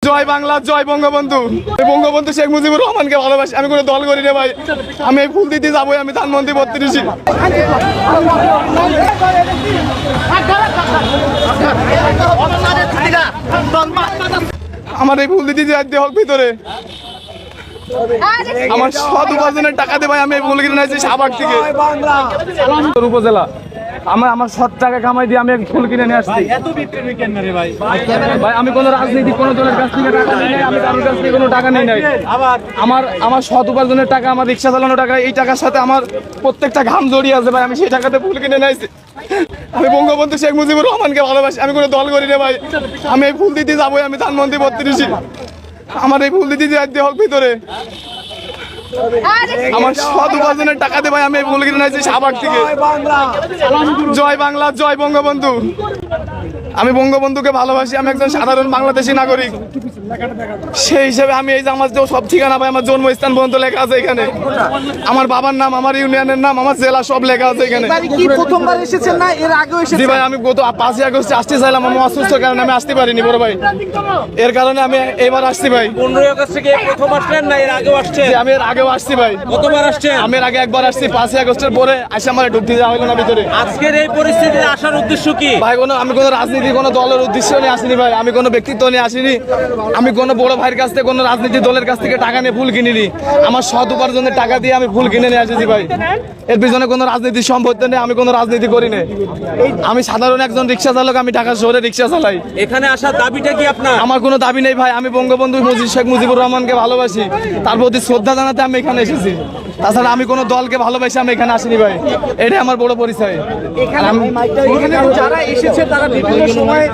জয় বাংলা, জয় বঙ্গবন্ধু। বঙ্গবন্ধু শেখ মুজিবুর রহমানকে ভালোবাসি। আমি কোনো দল করি না ভাই। আমি এই ফুল দিতে যাবো, আমি ধানমন্ত্রী 32। আমার এই ফুল দিতে যাইতে হোক ভিতরে। আমার সৎ উপার্জনের টাকা দিয়ে ভাই আমি এই ফুল কিনে নিয়েছি সাভার থেকে, উপজেলা। আমার সৎ টাকা কামাই দিয়ে আমি ফুল কিনে নিয়ে আসছি। ভাই আমি কোনো রাজনীতি কোনো দলের কাছ থেকে টাকা নেই, আমি কারোর কাছ থেকে কোনো টাকা নেই নাই। আমার সৎ উপার্জনের টাকা, আমার রিক্সা চালানো টাকা, এই টাকার সাথে আমার প্রত্যেকটা ঘাম জড়িয়ে আছে ভাই। আমি সেই টাকাতে ফুল কিনে নিয়ে আসছি। আমি বঙ্গবন্ধু শেখ মুজিবুর রহমানকে ভালোবাসি। আমি কোনো দল করি না ভাই। আমি এই ফুল দিতে যাবো, আমি ধানমন্ত্রী 32। আমার এই ফুল দিতে যাইতে হোক ভিতরে। আমার সৎ উপার্জনের টাকা দিয়ে ভাই আমি এই ফুল কিনে নিয়েছি সাভার থেকে। জয় বাংলা, জয় বঙ্গবন্ধু। আমি বঙ্গবন্ধুকে ভালোবাসি। আমি একজন সাধারণ বাংলাদেশী নাগরিক। সেই হিসেবে আমি এই যে আমার সব ঠিকানা ভাই, আমার জন্মস্থান পর্যন্ত লেখা আছে এখানে। আমার বাবার নাম, আমার ইউনিয়নের নাম, আমার জেলা সব লেখা আছে এখানে। প্রথমবার এসেছেন না এর আগেও এসেছেন? জি ভাই, আমি গত 5 আগস্টে আসতে চাইলাম, আমি অসুস্থ কারণে আমি আসতে পারিনি বড় ভাই। এর কারণে আমি এবার আসছি ভাই। 15 আগস্ট থেকে প্রথম আসলেন না এর আগেও আসছেন? আমি এর আগেও আসছি ভাই। কতবার আসছেন? আমি এর আগে একবার আসছি, 5 আগস্টের পরে আসে আমার ঢুকতে যাওয়া হলো না ভিতরে। আজকের এই পরিস্থিতিতে আসার উদ্দেশ্য কি ভাই? আমি কোনো রাজনীতি কোনো দলের উদ্দেশ্য নিয়ে আসিনি ভাই। আমি কোনো ব্যক্তিত্ব নিয়ে আসিনি। আমি কোনো বড় ভাইয়ের কাছ থেকে কোনো রাজনীতি দলের কাছ থেকে টাকা নিয়ে ফুল কিনিনি। আমার সৎ উপার্জনের টাকা দিয়ে আমি ফুল কিনে নিয়ে আসেছি ভাই। এর পিছনে কোনো রাজনীতির সম্পত্তি নেই, আমি কোনো রাজনীতি করি না। আমি সাধারণ একজন রিক্সা চালক, আমি ঢাকা শহরে রিক্সা চালাই। এখানে আসার দাবিটা কি আপনার? আমার কোনো দাবি নেই ভাই। আমি বঙ্গবন্ধু শেখ মুজিবুর রহমানকে ভালোবাসি, তার প্রতি শ্রদ্ধা জানাতে আমি এখানে এসেছি। তাছাড়া আমি কোনো দলকে ভালোবাসি আমি এখানে আসিনি ভাই। এটাই আমার বড় পরিচয়। এখানে যারা এসেছে তারা বিভিন্ন সময়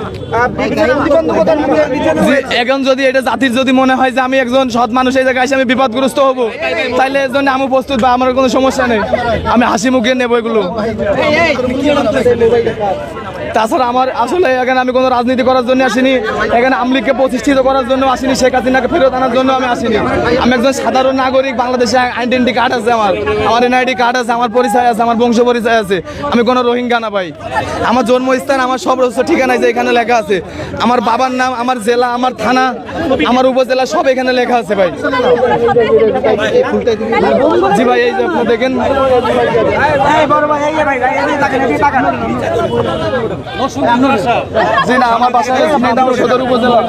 এখন যদি এটা জাতির যদি মনে হয় যে আমি একজন সৎ মানুষ এই জায়গায় এসে আমি বিপদগ্রস্ত হবো, তাইলে এর জন্য আমি প্রস্তুত বা আমার কোনো সমস্যা নেই। আমি হাসি মুখে নেবো এগুলো। তাছাড়া আমার আসলে এখানে আমি কোনো রাজনীতি করার জন্য আসিনি। এখানে আমলিগকে প্রতিষ্ঠিত করার জন্য আসিনি, শেখ হাসিনাকে ফেরত আনার জন্য আমি আসিনি। আমি একজন সাধারণ নাগরিক, বাংলাদেশে আইডেন্টি কার্ড আছে, আমার এনআইডি কার্ড আছে, আমার পরিচয় আছে, আমার বংশ পরিচয় আছে। আমি কোনো রোহিঙ্গা না ভাই। আমার জন্মস্থান, আমার সব ঠিকানায় যে এখানে লেখা আছে। আমার বাবার নাম, আমার জেলা, আমার থানা, আমার উপজেলা সব এখানে লেখা আছে ভাই। জি ভাই, এই যে আপনি দেখেন। জি না, আমার বাসা সদর উপজেলা,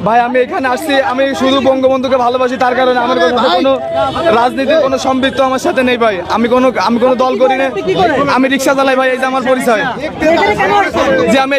ভাই। আমি এখানে আসছি, আমি শুধু বঙ্গবন্ধুকে ভালোবাসি, তার কারণে আমার কোনো রাজনীতির কোনো সম্পৃক্ত আমার সাথে নেই ভাই। আমি কোনো দল করি না, আমি রিক্সা চালাই ভাই। এই যে আমার পরিচয়, যে আমি